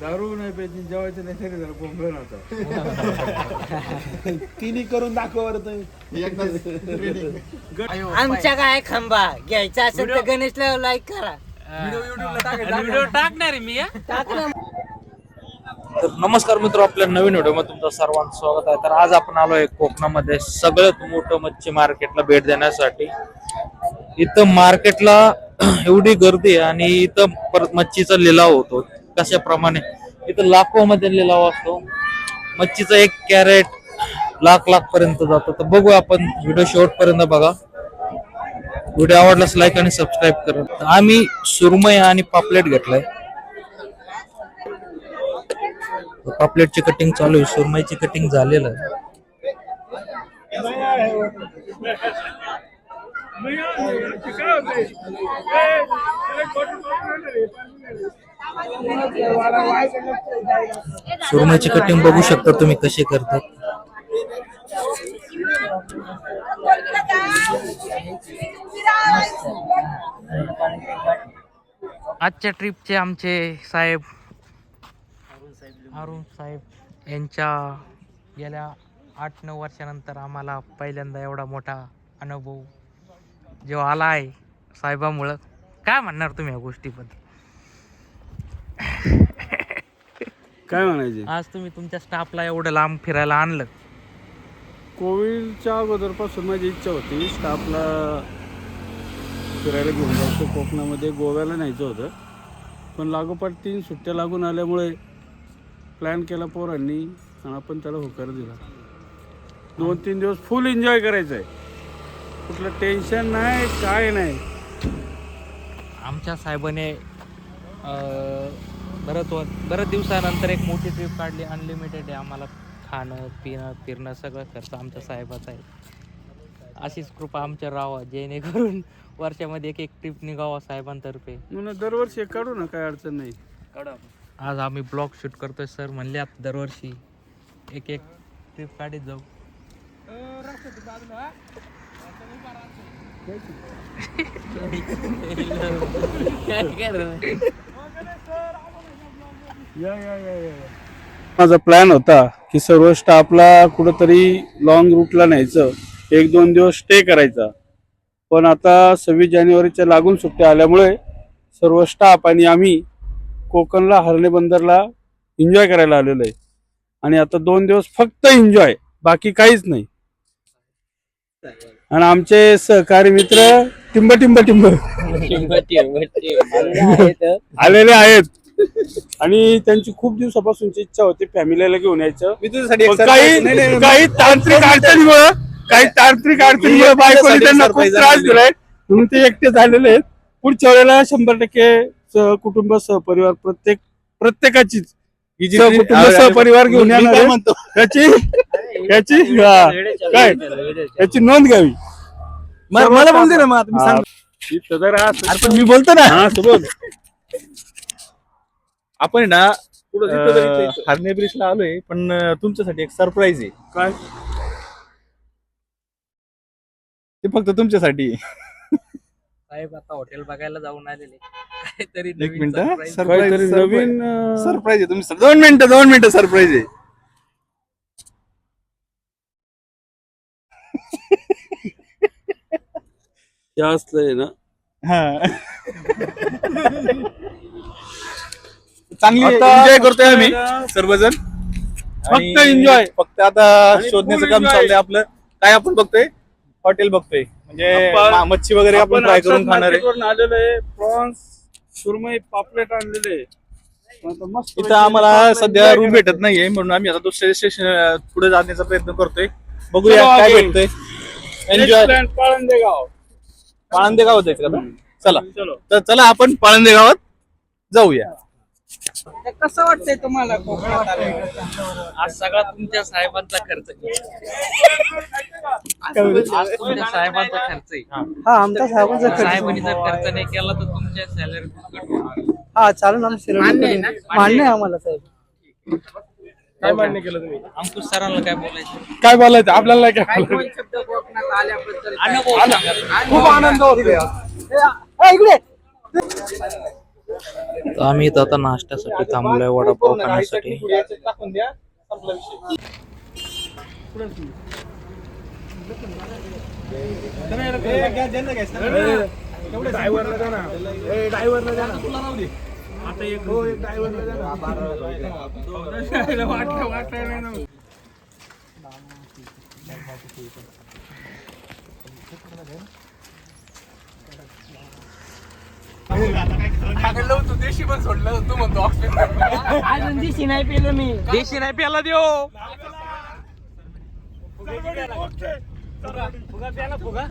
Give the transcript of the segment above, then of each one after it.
दारू नाही पाहिजे, जेवायचं नाही तरी जरा बोंबलं आता. तिन्ही करून दाखव बरं तुम्ही. आमच्या काय खंबा घ्यायचा असेल तर गणेशला लाईक करा. व्हिडिओ टाकणार आहे मी. तर नमस्कार मित्र, आपल्या नवीन व्हिडिओमध्ये तुमचं सर्वांचं स्वागत आहे. तर आज आपण आलोय कोकणामध्ये सगळ्यात मोठं मच्छी मार्केटला भेट देण्यासाठी. इथं मार्केटला एवढी गर्दी आहे आणि इथं परत मच्छीचा लिलाव होतो. कशाप्रमाणे इथं लाखो मध्ये लिलाव असतो. मच्छीचा 1 कॅरेट लाख पर्यंत जातो. तर बघू आपण, व्हिडिओ शेवटपर्यंत बघा. व्हिडिओ आवडल्यास लाईक आणि सबस्क्राईब करा. आम्ही सुरमई आणि पापलेट घेतलाय. पापलेटची कटिंग चालू आहे, सुरमईची कटिंग झालेलं आहे. सुरमईची कटिंग बघू शकता तुम्ही कशी करतात. आजच्या ट्रिपचे आमचे साहेब अरुण साहेब यांच्या गेल्या 8-9 वर्षानंतर आम्हाला पहिल्यांदा एवढा मोठा अनुभव जेव्हा आला आहे साहेबामुळं. काय म्हणणार तुम्ही या गोष्टीबद्दल? काय म्हणायचे, आज तुम्ही तुमच्या स्टाफला एवढं लांब फिरायला आणलं. कोविडच्या अगोदरपासून माझी इच्छा होती स्टाफला फिरायला घेऊन जायचं. कोकणामध्ये गोव्याला न्यायचं होतं, पण लागोपाठ 3 सुट्ट्या लागून आल्यामुळे प्लॅन केला पोरांनी आणि आपण त्याला होकार दिला. 2-3 दिवस फुल एन्जॉय करायचं आहे, कुठलं टेन्शन नाही, काय नाही. आमच्या साहेबाने बऱ्याच दिवसानंतर एक मोठी ट्रिप काढली. अनलिमिटेड आहे, आम्हाला खाणं पिणं फिरणं सगळं खर्च आमच्या साहेबाचा आहे. अशीच कृपा आमच्या राहावं, जेणेकरून वर्षामध्ये एक ट्रिप निघावा साहेबांतर्फे. म्हणून दरवर्षी एक काढू ना, काय अडचण नाही. आज आम्ही ब्लॉग शूट करतोय. सर म्हणले आता दरवर्षी एक ट्रिप काढत जाऊ. माझा प्लॅन होता की सर्व स्टाफला कुठंतरी लॉंग रूटला न्यायचं, 1-2 दिवस स्टे करायचा. पण आता 26 जानेवारीच्या लागून सुट्ट्या आल्यामुळे सर्व स्टाफ आणि आम्ही कोकणला हरणे बंदरला एन्जॉय करायला आलेलो आहे. आणि आता 2 दिवस फक्त एन्जॉय, बाकी काहीच नाही. आणि आमचे सहकारी मित्र टिंब आलेले आहेत आणि त्यांची खूप दिवसापासूनची इच्छा होती फॅमिलीला घेऊन यायचं. काही तांत्रिक अडचणीमुळे बायकोने त्यांना खूप त्रास दिलाय, म्हणून ते एकटे झालेले आहेत. पुढच्या वेळेला 100% कुटुंब सहपरिवार प्रत्येकाचीच कुटुंब सहपरिवार घेऊन येणार याची नोंद घ्यावी. मला बोलते ना, मग तुम्ही सांगा. पण मी बोलतो ना. आपण ना हरणे ब्रिजला आलोय, पण तुमच्यासाठी एक सरप्राईज आहे. काय? ते फक्त तुमच्यासाठी. साहेब आता हॉटेल बघायला जाऊन आलेले, काहीतरी एक मिनिट, काहीतरी नवीन सरप्राईज आहे तुमचं. 2 मिनिटं सरप्राईज आहे. जास्त आहे ना. चांगली आता एन्जॉय करतोय आम्ही फक्त सर्वजण. फक्त एन्जॉय. फक्त आता आणि शोधण्याचं full काम enjoy. चाललंय आपलं. काय आपण बघतोय, हॉटेल बघतोय, म्हणजे मच्छी वगैरे आपण ट्राय करून खाणार आहे. आलेलो आहे. प्रॉन्स, सुरमई, पापलेट आणलेले. मस्त इथं आम्हाला सध्या रूम भेटत नाहीये, म्हणून आम्ही आता दुसऱ्या स्टेशन पुढे जाण्याचा प्रयत्न करतोय. बघूया काय भेटतंय. एन्जॉय. पाळंदे गावात जायचं का? चला, तर चला आपण पाळंदे गावात जाऊया. कसं वाटतंय तुम्हाला कोकणात आज सगळा तुमच्या साहेबांचा खर्च आहे. आज तुमच्या साहेबांचा खर्च आहे. हा, आमचा साहेबांचा साहेबांनी जर खर्च नाही केला तर तुमच्या सॅलरी कट होणार. हा, चालेल. मान्य आहे आम्हाला साहेब. काय मान्य केलं तुम्ही? अंकुश सरांना काय बोलायचं? काय बोलायचं आपल्याला? काय शब्द कोकणात आल्याबद्दल अनुभव सांगा. खूप आनंद होतो. इकडे तर आम्ही इथं आता नाश्त्यासाठी थांबलोय वडापाव खाण्यासाठी. टाकून द्या, संपला विषय. अजून दिशी नाही पेलो मी. देशी नाही प्याला देऊ.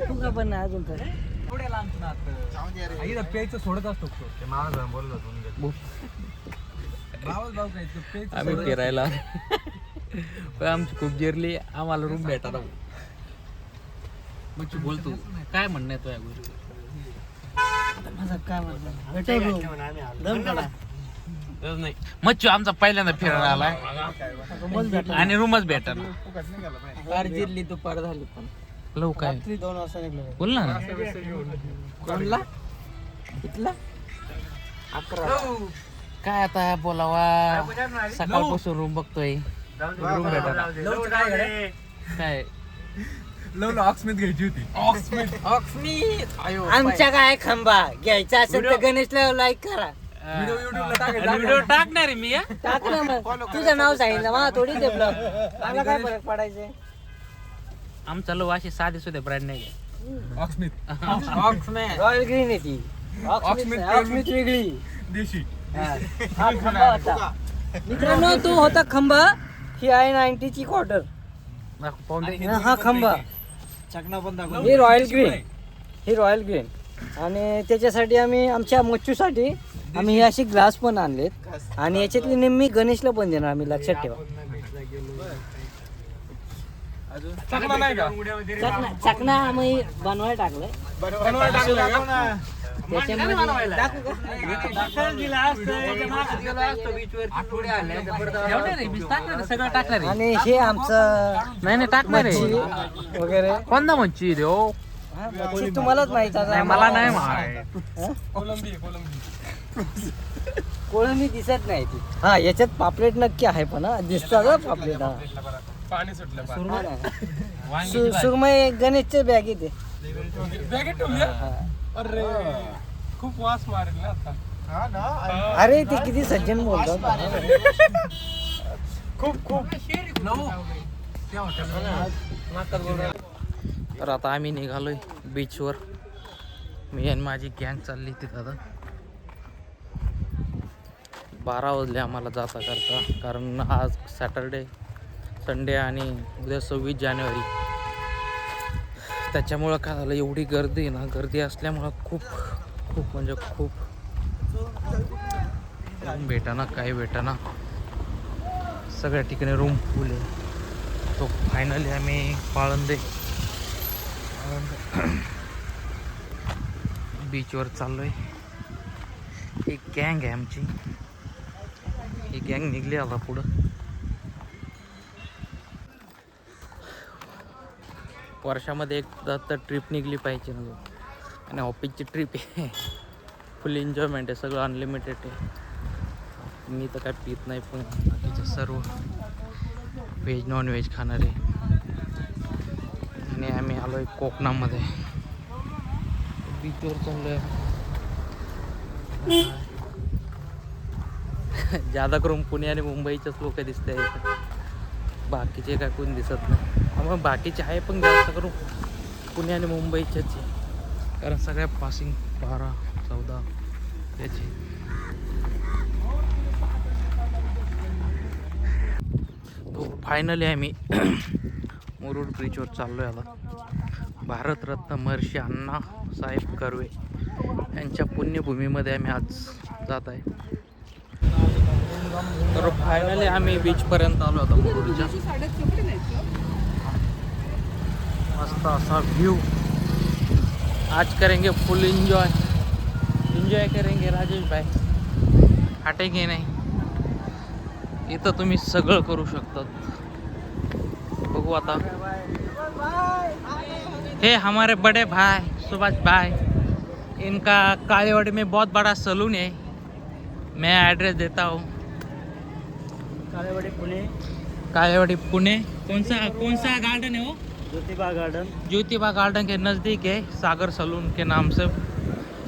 तुझा पण नाही अजून तर. आम्ही फिरायला पण आमची खूप जिरली. आम्हाला रूम भेटा राहू. मग बोलतो काय म्हणणं आहे तुझ्या गोष्टी? माझा काय म्हणलं भेटेल room. दम काढा. मच्छू आमचा पहिल्यांदा फिरायला आलाय रूमच भेटेल. आणि रूमच भेटा फार जिरली दुपार झाली पण. लव काय रात्री 2 वाजता निघलो. बोल ना. कोणला इथला 11. काय आता बोलावा. सकाळपासून रूम बघतोय. रूम भेटा काय आमच्या काय खंबा घ्यायचा असेल तर गणेशला लाईक करा. व्हिडिओ टाकणार आहे मी. टाक ना मग. तुझं नाव सांगितलं मला थोडी ते ब्लॉग. मला काय फरक पडायचे. आमचा लो अशी साधी सुद्धा ब्रँड नाही आहे. रॉयल ग्रीन आहे ती. ऑक्समिथ वेगळी देशी. हा खंबा होता मित्रांनो. तो होता खंबा. ही आहे 90 ची क्वार्टर. पाहून दे. हा खंबा. हे रॉयल ग्रीन. ही रॉयल ग्रीन. आणि त्याच्यासाठी आम्ही आमच्या मच्छूसाठी आम्ही हे असे ग्लास पण आणलेत. आणि याच्यातली नेहमी गणेशला पण देणार आम्ही. लक्षात ठेवा. चकना आम्ही बनवायला टाकलंय. सगळं टाकणार आहे. आणि हे आमचं नाही टाकणार मच्छी आहे वगैरे. कोणता मच्छी देऊ? मच्छी तुम्हालाच माहित आहे. मला नाही माहित. कोळंबी दिसत नाही ती. हा याच्यात पापलेट नक्की आहे पण दिसतात ना पापलेट. हा सुरमई गणेशच्या बॅगेत आहे. खूप वास मारेल ना आता. अरे ते किती सज्जन बोलतात. तर आता आम्ही निघालोय बीचवर. मी आणि माझी गँग चालली तिथं. आता 12 वाजले आम्हाला जाता करता. कारण आज सॅटरडे संडे आणि उद्या 26 जानेवारी. त्याच्यामुळं काय झालं एवढी गर्दी ना. गर्दी असल्यामुळं खूप खूप म्हणजे खूप रूम भेटाना काय भेटाना. सगळ्या ठिकाणी रूम फुल आहे. तो फायनली आम्ही पाळंदे बीचवर चाललोय. एक गँग आहे आमची. ही गँग निघली आता पुढं. वर्षामध्ये एकदा तर ट्रिप निघली पाहिजे ना. आणि ऑफिसची ट्रिप आहे. फुल एन्जॉयमेंट आहे. सगळं अनलिमिटेड आहे. मी तर काय पित नाही पण बाकीचे सर्व व्हेज नॉन व्हेज खाणारे. आणि आम्ही आलो आहे कोकणामध्ये. बीचवर चाललो आहे. जादा करून पुणे आणि मुंबईचेच लोक दिसत आहेत. बाकीचे काय कोणी दिसत नाही. मग बाकीचे आहे पण जास्त करून पुणे आणि मुंबईचेच आहे. कारण सगळ्या पासिंग 12, 14 त्याचे. तो फायनली आम्ही मुरुड ब्रिजवर चाललो आहे आता. भारतरत्न महर्षी अण्णा साहेब कर्वे यांच्या पुण्यभूमीमध्ये आम्ही आज जात आहे. तर फायनली आम्ही बीचपर्यंत आलो होतो मुरुडच्या. मस्त असा व्ह्यू. आज करेंगे फुल एन्जॉय करेंगे राजेश भाई. हटेंगे नाही. इथं तुम्ही सगळं करू शकतात. बघू आता. हे हमारे बड़े भाई सुभाष भाई. इनका कालीवाड़ी में बहुत बड़ा सलून है. मैं एड्रेस देता हूँ, काळेवाडी पुणे, कालेवाड़ी पुणे। कौन सा गार्डन है वो? ज्योतिबा गार्डन। ज्योतिबा गार्डन के नज़दीक है, सागर सलून के नाम से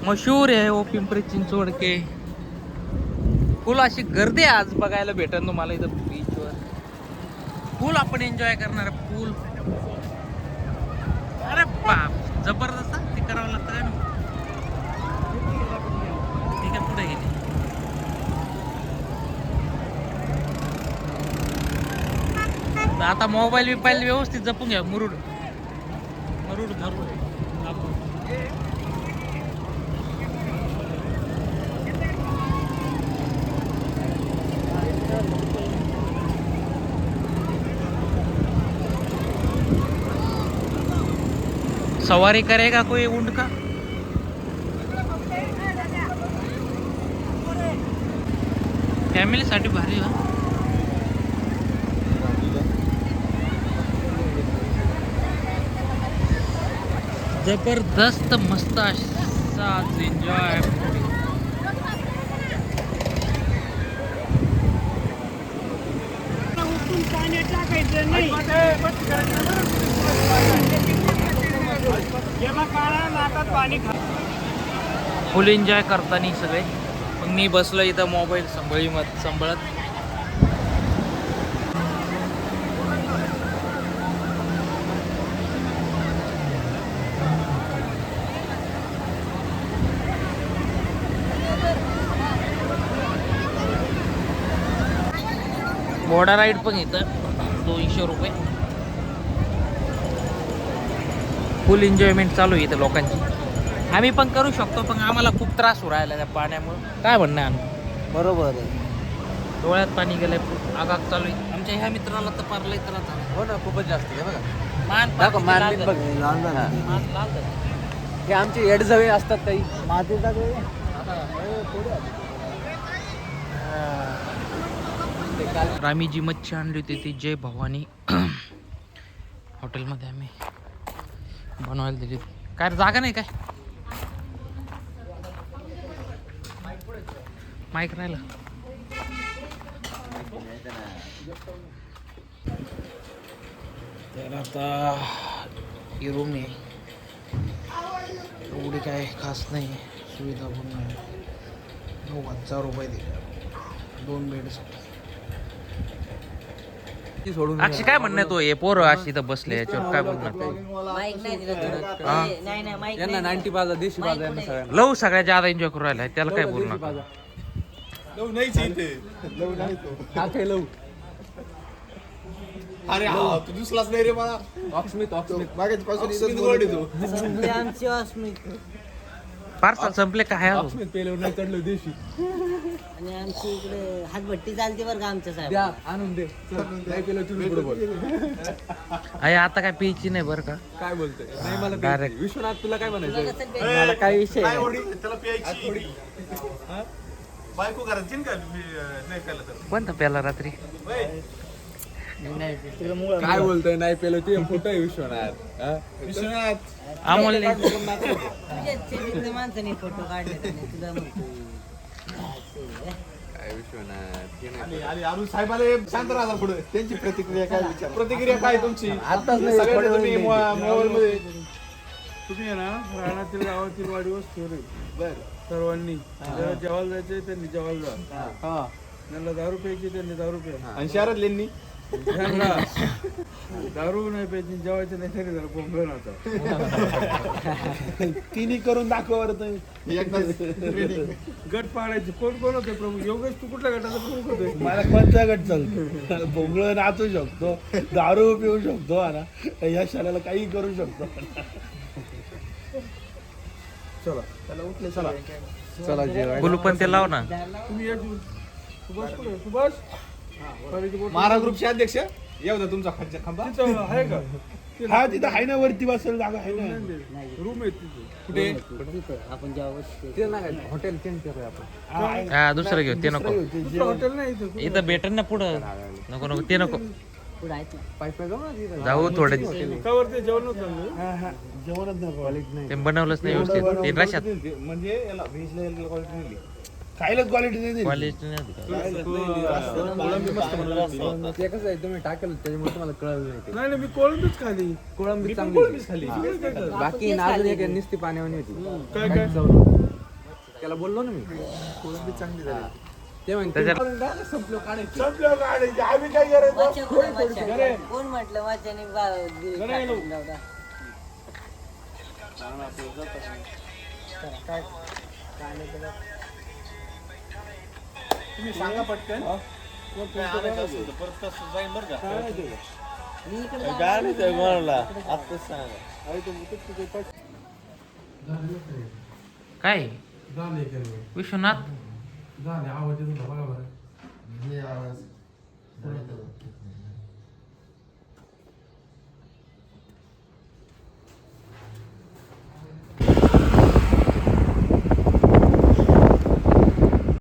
मशहूर है वो, पिंपरी चिंचवड के। फुल अशी गर्दी आहे आज बघायला भेटेल तुम्हाला इथं बीचवर, फुल आपण एन्जॉय करणार फुल। अरे बाप जबरदस्त ते करावं लागतं काय ना। ठीक आहे पुढे गेली। आता मोबाईल बिबाईल व्यवस्थित जपून घ्या, मुरुड मुरुड धरून सवारी करेगा कोई ऊंट का? फॅमिली साठी भारी हो। जबरदस्त मस्त असा एन्जॉय। फुल एन्जॉय करताना सगळे। मग मी बसलो इथं मोबाईल सांभाळत। घोडा राईड पण इथं 200 रुपये। फुल एन्जॉयमेंट चालू आहे इथं लोकांची। आम्ही पण करू शकतो, पण आम्हाला खूप त्रास होऊ राहिला त्या पाण्यामुळे। काय म्हणणं आहे? बरोबर आहे। डोळ्यात पाणी गेलंय, आगाग चालू आहे। आमच्या ह्या मित्राला तर पारलंय तर आता हो ना, खूपच जास्त आहे बघा. मान दाखव, मान लाल बिन झालं. बघ. मान लाल झालं. हे आमचे येडजवे असतात काही. मातीचा तर आम्ही जी मच्छी आणली होती ती जय भवानी हॉटेलमध्ये आम्ही बनवायला दिली होती। काय रे, जागा नाही काय? माईक राहिला। तर आता ही रूम आहे, एवढी काय खास नाही, सुविधा पण नाही। 9,000 रुपये दिले 2 बेडसाठी। सोडून अक्षय काय म्हणणं तो हे पोरं अशी इथं बसले याच्यावर काय बोलणार? माईक नाही दिला हा? नाही माईक यांना 90 बाजा, देशी बाजा यांना सगळ्यांना. लव सगळ्यात ज्यादा एन्जॉय करू राहिला, त्याला काय बोलणार? काय लव अरे हा तू दिसलाच नाही रे मला. ऑक्समित आमची अस्मित पार्सल संपले काय? ऑक्समित पेल्यावर नाही चढलो देशी. आणि आमची इकडे हातभट्टी चालते बरं का आमच्या साहेब। द्या आणून दे. चल, नाही पेलं तुम्ही पुढे बोल. अरे आता काय प्यायची नाही बरं का? काय बोलतोय? नाही मला Direct. प्यायची. विश्वनाथ तुला काय म्हणायचं? मला काही विषय नाही। त्याला प्यायची बायको करायची का नाही केलं तर कोणता प्याला रात्री? काय बोलतोय? नाही पेलं ते फोटो आहे विश्वनाथ. हा? विश्वनाथ अमोल तुझ्या माणसाने फोटो काढले तुला म्हणतो काय विश्वनाथ? हे नाही. आणि अरुण साहेबाले शांत राहा पुढे. त्यांची प्रतिक्रिया काय विचार? प्रतिक्रिया काय तुमची? आताच नाही, सगळ्यांनी थोड्या तुम्ही वेळाने. मोबाईल मध्ये तुम्ही आहे ना राणातील गावातील वाढीवर ठेवले सर्वांनी ज्याला जेवायला जायचंय त्यांनी जेवायला जा, हा ज्यांना दारू प्यायची त्यांनी दारू प्या, आणि शहरातल्यांनी ज्यांना दारू नाही प्यायची जेवायचं नाही तरी जरा बोंबलं नव्हता तिन्ही करून दाखवा गट पाडायचे कोण कोण होते प्रमुख? योगेश तू कुठल्या गटाचा प्रमुख होते? मला कोणता गट चालतो? भोंगळ नाचू शकतो, दारू पिऊ शकतो ना, या शाळेला काही करू शकतो. चला जेवायला. बोलू पण ते लाव ना। तुम्ही या जून. सुभाष कुठे? सुभाष कॉलेज बोर्ड महारा ग्रुपचे अध्यक्ष येऊ द्या तुमचा खांबा. तिथं आहे का? हा तिथं आहे ना, वरती बसायला जागा आहे ना. रूम आहे तिथे. कुठे आपण जेव्हा ते नाही हॉटेल चेंज करूया आपण. हा दुसरं घेऊ, ते नको। दुसरं हॉटेल नाही इथं. इथं भेटेल ना पुढं, नको नको ते नको, पुढे आहेत ना पाईप जाऊ ना तिथं. जाऊ थोडं। का वरती जेवण होतं? हा हा जेवणच नाही कॉलेज नाही. ते बनवलंच नाही व्यवस्थित, ते रशात म्हणजे याला व्हेजला क्वालिटी खायला क्वालिटी नाही दिली. क्वालिटी नाही होती का? ते कसं आहे तुम्ही टाकेल त्याच्यामुळे तुम्हाला कळलं नाही ते. नाही मी कोळंबीच खाली. कोळंबी चांगली होती. बाकी अजून एक नुसती पाण्यावानी होती. काय त्याला बोललो ना मी कोळंबी चांगली झाली ते म्हणते संपलो काढायचं. संपलं काढायचं. आम्ही काय करायचं? कोण म्हटलं माझ्याने तुम्ही सांगा पटकन काय आणायचं असेल तर परत तसं जाईन बरं का. काय विश्वनाथ झाले आवाज येतो बघा बरं.